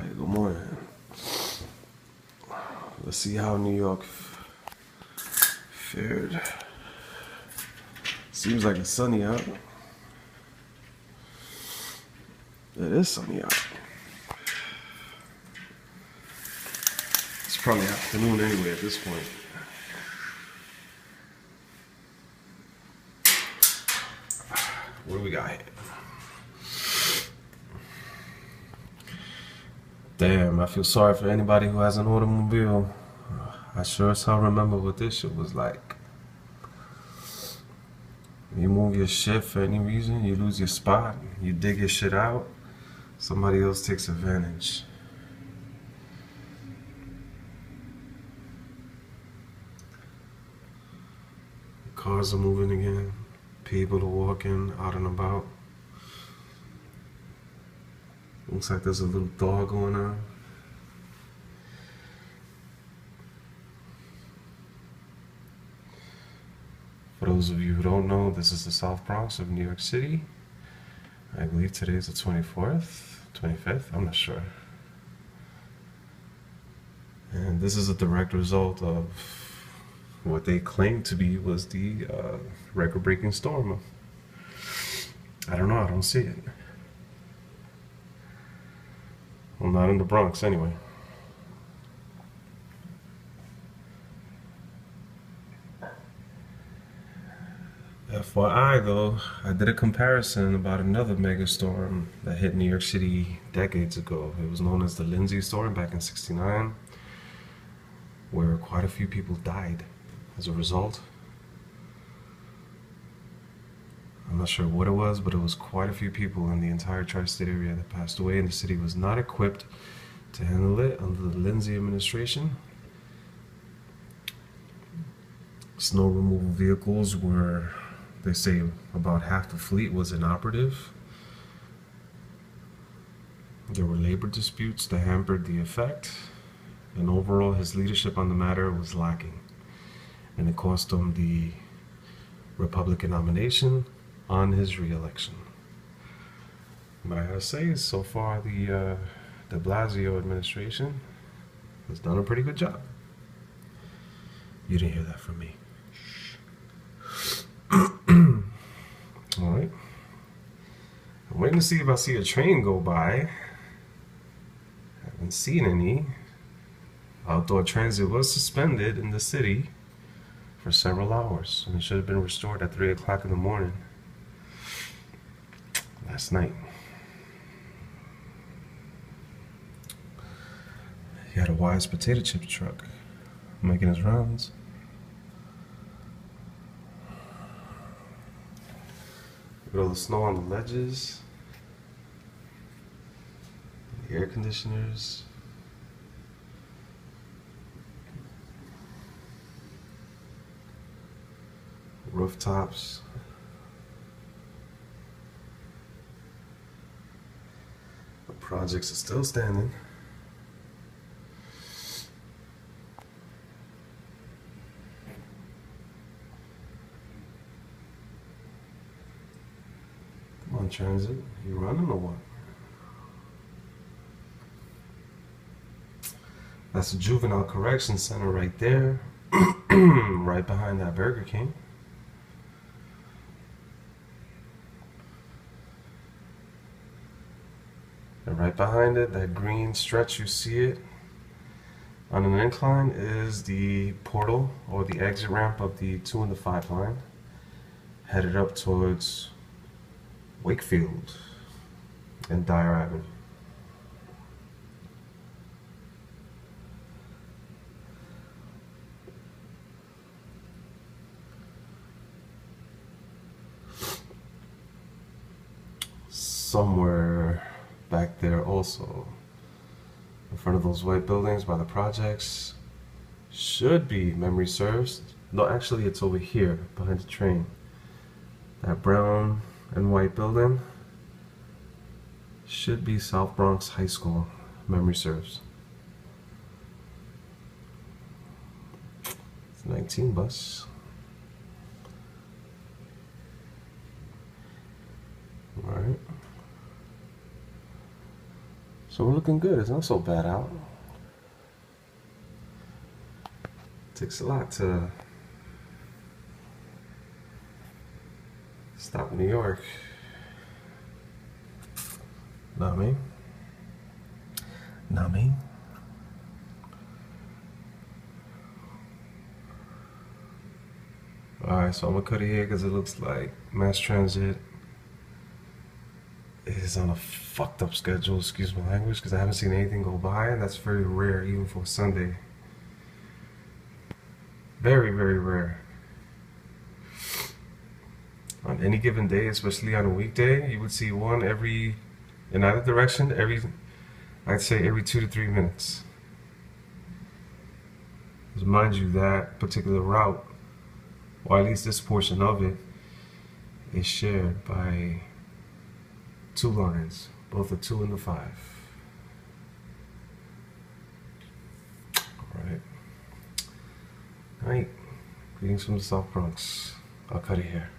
Hey, good morning. Let's see how New York fared. Seems like it's sunny out. It is sunny out. It's probably afternoon anyway at this point. What do we got here? Damn, I feel sorry for anybody who has an automobile. I sure as hell remember what this shit was like. You move your shit for any reason, you lose your spot, you dig your shit out, somebody else takes advantage. Cars are moving again, people are walking out and about. Looks like there's a little thaw going on. For those of you who don't know, this is the South Bronx of New York City. I believe today is the 24th, 25th, I'm not sure. And this is a direct result of what they claimed to be was the record-breaking storm. I don't know, I don't see it. Well, not in the Bronx anyway. FYI though, I did a comparison about another megastorm that hit New York City decades ago. It was known as the Nyc storm back in '69, where quite a few people died as a result. I'm not sure what it was, but it was quite a few people in the entire tri-state area that passed away, and the city was not equipped to handle it under the Nyc administration. Snow removal vehicles were, they say, about half the fleet was inoperative. There were labor disputes that hampered the effect, and overall his leadership on the matter was lacking, and it cost him the Republican nomination on his re-election. But I gotta say, so far the de Blasio administration has done a pretty good job. You didn't hear that from me. Alright. I'm waiting to see if I see a train go by. Haven't seen any. Outdoor transit was suspended in the city for several hours, and it should have been restored at 3 o'clock in the morning last night. He had a Wise potato chip truck making his rounds. Look at all the snow on the ledges, the air conditioners. Rooftops. The projects are still standing. Come on, transit. You running or what? That's the Juvenile Correction Center right there. Right behind that Burger King. And right behind it, that green stretch, you see it on an incline, is the portal or the exit ramp of the 2 and the 5 line, headed up towards Wakefield and Dyer Avenue. Somewhere back there also, in front of those white buildings by the projects, should be, memory serves. No, actually it's over here behind the train. That brown and white building should be South Bronx High School, memory serves. It's 19 bus. Alright. So we're looking good. It's not so bad out. Takes a lot to stop New York. Not me. Not me. Alright, so I'm gonna cut it here because it looks like mass transit is on a fucked up schedule, excuse my language, because I haven't seen anything go by, and that's very rare even for Sunday. Very, very rare. On any given day, especially on a weekday, you would see one every, in either direction, I'd say every 2 to 3 minutes. Because mind you, that particular route, or at least this portion of it, is shared by 2 lines, both the 2 and the 5. Alright. Alright. Greetings from the South Bronx. I'll cut it here.